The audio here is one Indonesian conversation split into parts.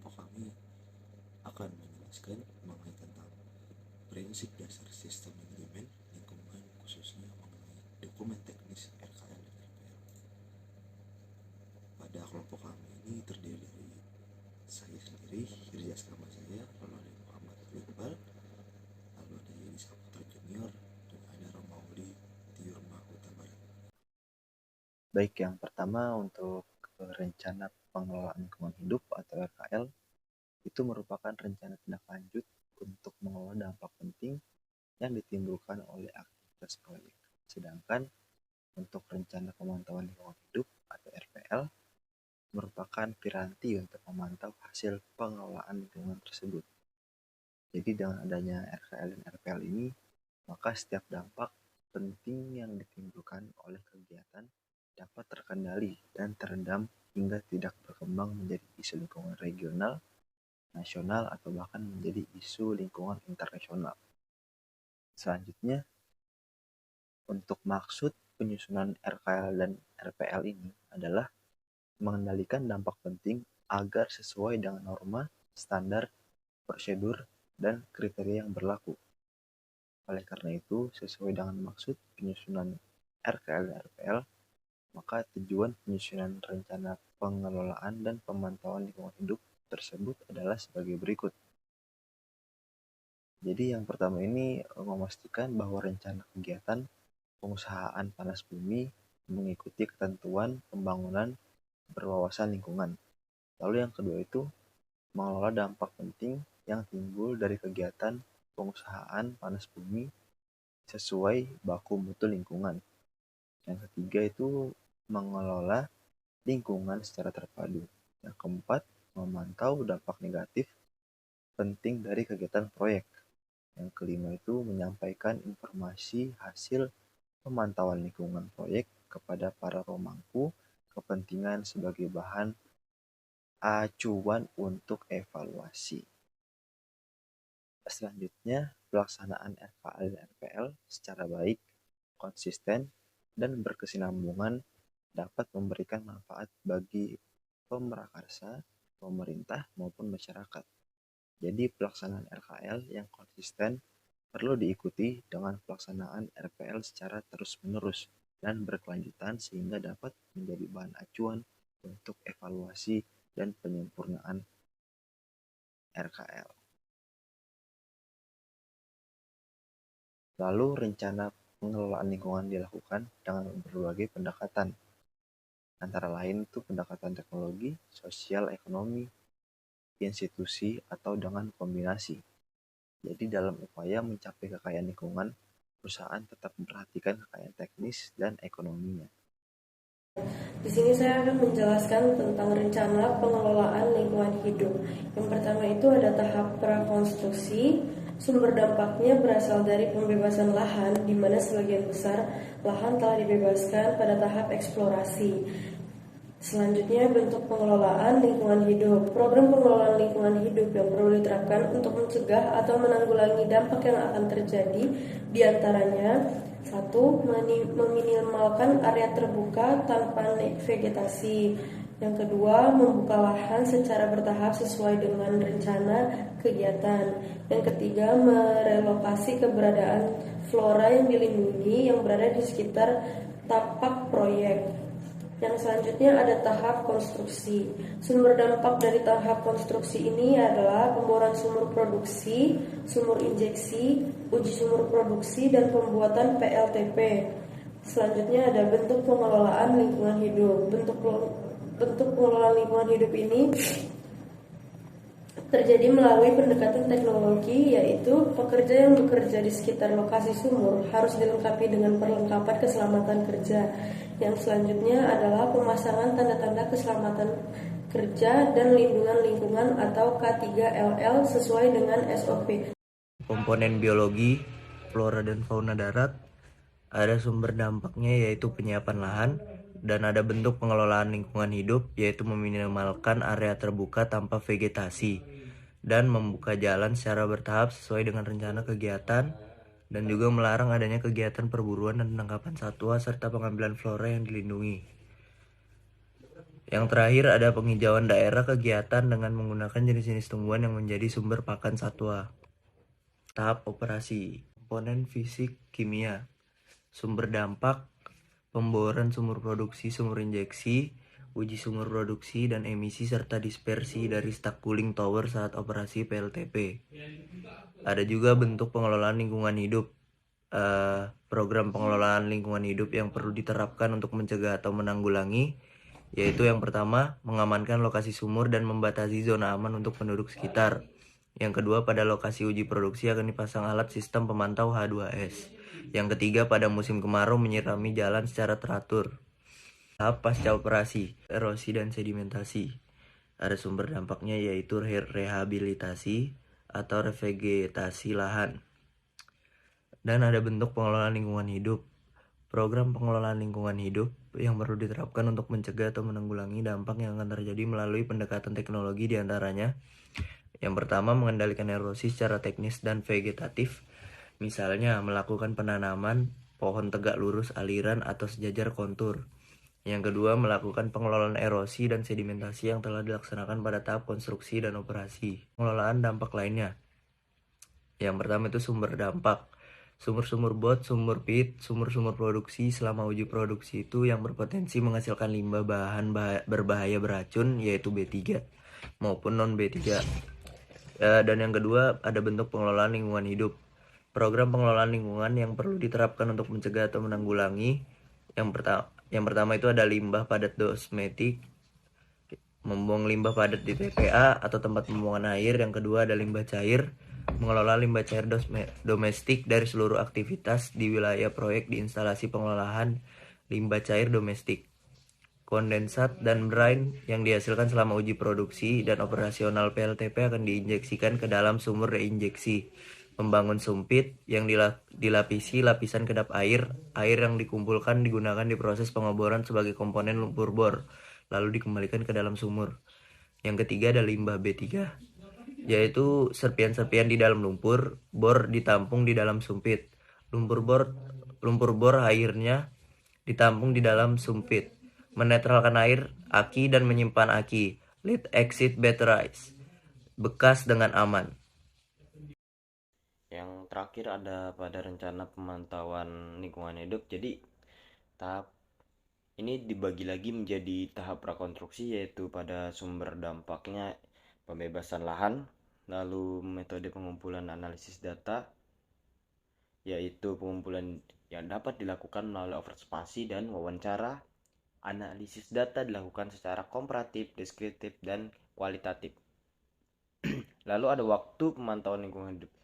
kelompok kami akan menjelaskan mengenai tentang prinsip dasar sistem manajemen lingkungan, khususnya mengenai dokumen teknis RKL dan RPL. Pada kelompok kami ini terdiri dari saya sendiri, Hirjas nama saya, lalu ada Muhammad Iqbal, lalu ada Yedi Saputra Junior, dan ada Romauli Tiurma Huta Barat. Baik, yang pertama untuk rencana pengelolaan lingkungan hidup atau RKL itu merupakan rencana tindak lanjut untuk mengelola dampak penting yang ditimbulkan oleh aktivitas proyek. Sedangkan untuk rencana pemantauan lingkungan hidup atau RPL merupakan piranti untuk memantau hasil pengelolaan lingkungan tersebut. Jadi dengan adanya RKL dan RPL ini, maka setiap dampak penting yang ditimbulkan oleh kegiatan dapat terkendali dan terendam hingga tidak berkembang menjadi isu lingkungan regional, nasional, atau bahkan menjadi isu lingkungan internasional. Selanjutnya, untuk maksud penyusunan RKL dan RPL ini adalah mengendalikan dampak penting agar sesuai dengan norma, standar, prosedur, dan kriteria yang berlaku. Oleh karena itu, sesuai dengan maksud penyusunan RKL dan RPL, maka tujuan penyusunan rencana pengelolaan dan pemantauan lingkungan hidup tersebut adalah sebagai berikut. Jadi yang pertama ini memastikan bahwa rencana kegiatan pengusahaan panas bumi mengikuti ketentuan pembangunan berwawasan lingkungan. Lalu yang kedua itu mengelola dampak penting yang timbul dari kegiatan pengusahaan panas bumi sesuai baku mutu lingkungan. Yang ketiga itu mengelola lingkungan secara terpadu. Yang keempat, memantau dampak negatif penting dari kegiatan proyek. Yang kelima itu menyampaikan informasi hasil pemantauan lingkungan proyek kepada para pemangku kepentingan sebagai bahan acuan untuk evaluasi. Selanjutnya, pelaksanaan RKL dan RPL secara baik, konsisten, dan berkesinambungan dapat memberikan manfaat bagi pemrakarsa, pemerintah, maupun masyarakat. Jadi pelaksanaan RKL yang konsisten perlu diikuti dengan pelaksanaan RPL secara terus-menerus dan berkelanjutan sehingga dapat menjadi bahan acuan untuk evaluasi dan penyempurnaan RKL. Lalu rencana pengelolaan lingkungan dilakukan dengan berbagai pendekatan. Antara lain itu pendekatan teknologi, sosial, ekonomi, institusi, atau dengan kombinasi. Jadi dalam upaya mencapai kekayaan lingkungan, perusahaan tetap memperhatikan kekayaan teknis dan ekonominya. Di sini saya akan menjelaskan tentang rencana pengelolaan lingkungan hidup. Yang pertama itu ada tahap prakonstruksi. Sumber dampaknya berasal dari pembebasan lahan, di mana sebagian besar lahan telah dibebaskan pada tahap eksplorasi. Selanjutnya, bentuk pengelolaan lingkungan hidup. Program pengelolaan lingkungan hidup yang perlu diterapkan untuk mencegah atau menanggulangi dampak yang akan terjadi, diantaranya 1. Meminimalkan area terbuka tanpa vegetasi. Yang kedua, membuka lahan secara bertahap sesuai dengan rencana kegiatan. Yang ketiga, merelokasi keberadaan flora yang dilindungi yang berada di sekitar tapak proyek. Yang selanjutnya ada tahap konstruksi. Sumber dampak dari tahap konstruksi ini adalah pemboran sumur produksi, sumur injeksi, uji sumur produksi, dan pembuatan PLTP. Selanjutnya ada bentuk pengelolaan lingkungan hidup. Bentuk pengelolaan lingkungan hidup ini terjadi melalui pendekatan teknologi, yaitu pekerja yang bekerja di sekitar lokasi sumur harus dilengkapi dengan perlengkapan keselamatan kerja. Yang selanjutnya adalah pemasangan tanda-tanda keselamatan kerja dan lindungan lingkungan atau K3LL sesuai dengan SOP. Komponen biologi, flora dan fauna darat, ada sumber dampaknya yaitu penyiapan lahan, dan ada bentuk pengelolaan lingkungan hidup yaitu meminimalkan area terbuka tanpa vegetasi dan membuka jalan secara bertahap sesuai dengan rencana kegiatan, dan juga melarang adanya kegiatan perburuan dan penangkapan satwa serta pengambilan flora yang dilindungi. Yang terakhir ada penghijauan daerah kegiatan dengan menggunakan jenis-jenis tumbuhan yang menjadi sumber pakan satwa. Tahap operasi, komponen fisik kimia, sumber dampak, pemboran sumur produksi, sumur injeksi, uji sumur produksi dan emisi serta dispersi dari stack cooling tower saat operasi PLTP. Ada juga bentuk pengelolaan lingkungan hidup. Program pengelolaan lingkungan hidup yang perlu diterapkan untuk mencegah atau menanggulangi, yaitu yang pertama, mengamankan lokasi sumur dan membatasi zona aman untuk penduduk sekitar. Yang kedua, pada lokasi uji produksi akan dipasang alat sistem pemantau H2S. Yang ketiga, pada musim kemarau menyirami jalan secara teratur. Tahap pasca operasi, erosi dan sedimentasi. Ada sumber dampaknya yaitu rehabilitasi atau revegetasi lahan. Dan ada bentuk pengelolaan lingkungan hidup. Program pengelolaan lingkungan hidup yang perlu diterapkan untuk mencegah atau menanggulangi dampak yang akan terjadi melalui pendekatan teknologi diantaranya. Yang pertama, mengendalikan erosi secara teknis dan vegetatif. Misalnya, melakukan penanaman pohon tegak lurus aliran atau sejajar kontur. Yang kedua, melakukan pengelolaan erosi dan sedimentasi yang telah dilaksanakan pada tahap konstruksi dan operasi. Pengelolaan dampak lainnya. Yang pertama itu sumber dampak. Sumur-sumur bot, sumur pit, sumur-sumur produksi selama uji produksi itu yang berpotensi menghasilkan limbah bahan berbahaya beracun yaitu B3 maupun non B3. Dan yang kedua ada bentuk pengelolaan lingkungan hidup. Program pengelolaan lingkungan yang perlu diterapkan untuk mencegah atau menanggulangi. Yang pertama itu ada limbah padat dosmetik, membuang limbah padat di TPA atau tempat pembuangan air. Yang kedua ada limbah cair, mengelola limbah cair domestik dari seluruh aktivitas di wilayah proyek di instalasi pengelolaan limbah cair domestik. Kondensat dan brine yang dihasilkan selama uji produksi dan operasional PLTP akan diinjeksikan ke dalam sumur reinjeksi. Membangun sumpit yang dilapisi lapisan kedap air. Air yang dikumpulkan digunakan di proses pengeboran sebagai komponen lumpur bor, lalu dikembalikan ke dalam sumur. Yang ketiga ada limbah B3, yaitu serpian-serpian di dalam lumpur bor ditampung di dalam sumpit. Lumpur bor airnya ditampung di dalam sumpit, menetralkan air, aki dan menyimpan aki. Let exit batteries, bekas dengan aman. Yang terakhir ada pada rencana pemantauan lingkungan hidup. Jadi tahap ini dibagi lagi menjadi tahap prakonstruksi, yaitu pada sumber dampaknya pembebasan lahan, lalu metode pengumpulan analisis data, yaitu pengumpulan yang dapat dilakukan melalui observasi dan wawancara. Analisis data dilakukan secara komparatif, deskriptif, dan kualitatif. Lalu ada waktu pemantauan lingkungan hidup.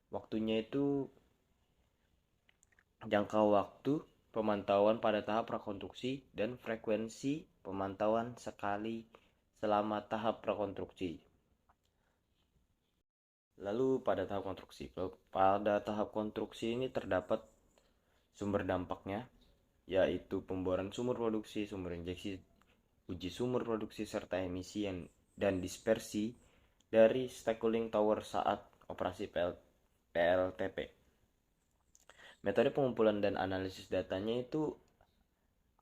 Waktunya itu jangka waktu pemantauan pada tahap prakonstruksi dan frekuensi pemantauan sekali selama tahap prakonstruksi. Lalu pada tahap konstruksi. Pada tahap konstruksi ini terdapat sumber dampaknya, yaitu pemboran sumur produksi, sumur injeksi, uji sumur produksi, serta emisi dan dispersi dari stack cooling tower saat operasi PLTP. Metode pengumpulan dan analisis datanya itu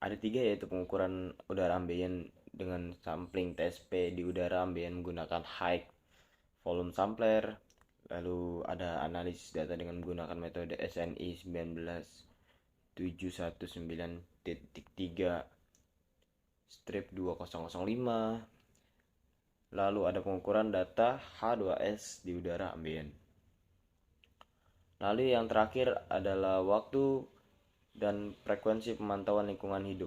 ada 3, yaitu pengukuran udara ambien dengan sampling TSP di udara ambien menggunakan high volume sampler. Lalu ada analisis data dengan menggunakan metode SNI 19719.3/2005. Lalu ada pengukuran data H2S di udara ambien. Lalu yang terakhir adalah waktu dan frekuensi pemantauan lingkungan hidup,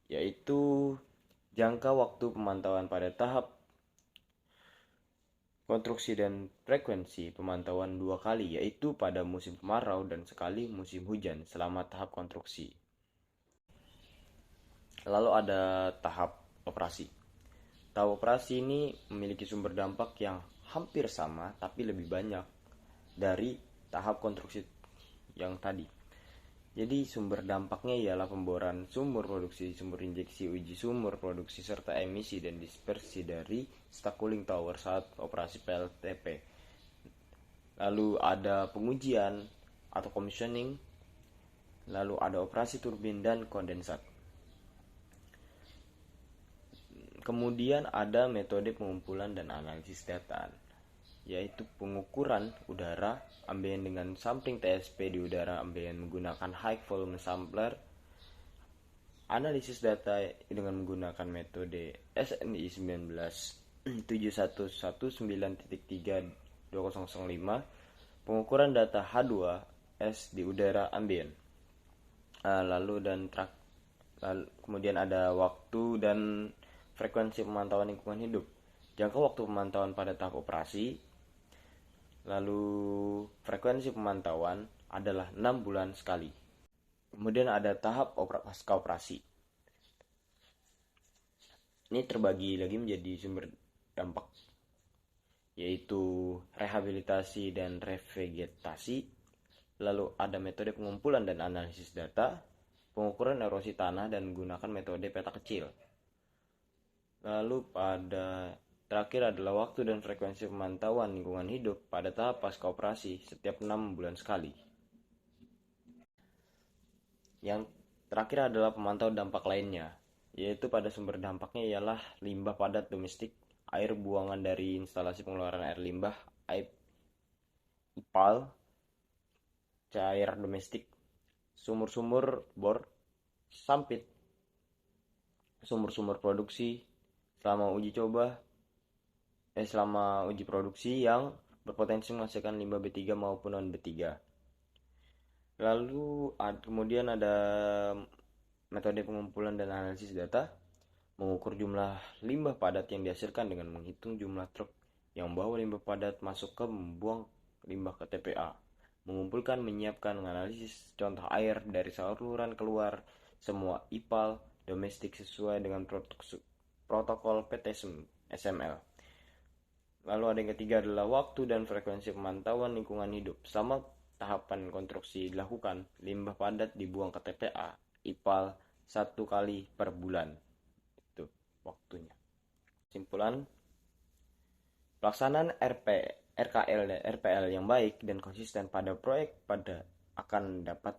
yaitu jangka waktu pemantauan pada tahap konstruksi dan frekuensi pemantauan 2 kali, yaitu pada musim kemarau dan sekali musim hujan selama tahap konstruksi. Lalu ada tahap operasi. Tahap operasi ini memiliki sumber dampak yang hampir sama tapi lebih banyak dari tahap konstruksi yang tadi. Jadi sumber dampaknya ialah pemboran sumur produksi, sumur injeksi, uji sumur produksi, serta emisi dan dispersi dari stack cooling tower saat operasi PLTP. Lalu ada pengujian atau commissioning, lalu ada operasi turbin dan kondensat. Kemudian ada metode pengumpulan dan analisis data, yaitu pengukuran udara ambien dengan sampling TSP di udara ambien menggunakan high volume sampler, analisis data dengan menggunakan metode SNI 19119.3.2005, pengukuran data H2S di udara ambien. Kemudian ada waktu dan frekuensi pemantauan lingkungan hidup. Jangka waktu pemantauan pada tahap operasi. Lalu frekuensi pemantauan adalah 6 bulan sekali. Kemudian ada tahap pasca operasi. Ini terbagi lagi menjadi sumber dampak, yaitu rehabilitasi dan revegetasi. Lalu ada metode pengumpulan dan analisis data, pengukuran erosi tanah dan menggunakan metode peta kecil. Lalu terakhir adalah waktu dan frekuensi pemantauan lingkungan hidup pada tahap pasca operasi setiap 6 bulan sekali. Yang terakhir adalah pemantau dampak lainnya, yaitu pada sumber dampaknya ialah limbah padat domestik, air buangan dari instalasi pengeluaran air limbah, IPAL, cair domestik, sumur-sumur bor, sampit, sumur-sumur produksi selama uji produksi yang berpotensi menghasilkan limbah B3 maupun non B3. Lalu kemudian ada metode pengumpulan dan analisis data, mengukur jumlah limbah padat yang dihasilkan dengan menghitung jumlah truk yang membawa limbah padat masuk ke membuang limbah ke TPA, mengumpulkan, menyiapkan, menganalisis contoh air dari saluran keluar semua IPAL domestik sesuai dengan protokol PT-SML. Lalu ada yang ketiga adalah waktu dan frekuensi pemantauan lingkungan hidup. Sama tahapan konstruksi dilakukan, limbah padat dibuang ke TPA, IPAL 1 kali per bulan. Itu waktunya. Kesimpulan, pelaksanaan RKL dan RPL yang baik dan konsisten pada proyek akan dapat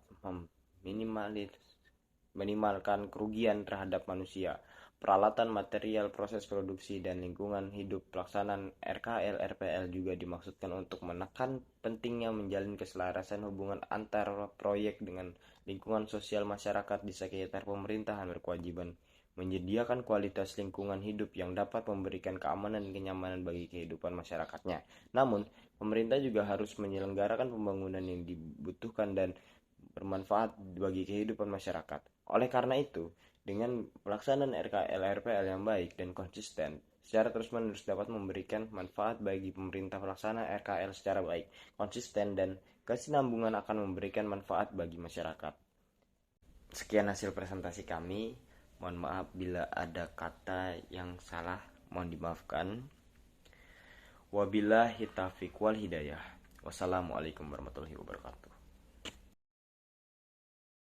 minimalkan kerugian terhadap manusia, peralatan, material, proses produksi, dan lingkungan hidup. Pelaksanaan RKL RPL juga dimaksudkan untuk menekan pentingnya menjalin keselarasan hubungan antara proyek dengan lingkungan sosial masyarakat di sekitar pemerintahan berkewajiban menyediakan kualitas lingkungan hidup yang dapat memberikan keamanan dan kenyamanan bagi kehidupan masyarakatnya. Namun, pemerintah juga harus menyelenggarakan pembangunan yang dibutuhkan dan bermanfaat bagi kehidupan masyarakat. Oleh karena itu, dengan pelaksanaan RKL RPL yang baik dan konsisten, secara terus-menerus dapat memberikan manfaat bagi pemerintah. Pelaksanaan RKL secara baik, konsisten, dan kesinambungan akan memberikan manfaat bagi masyarakat. Sekian hasil presentasi kami. Mohon maaf bila ada kata yang salah, mohon dimaafkan. Wabillahi taufiq wal hidayah. Wassalamualaikum warahmatullahi wabarakatuh.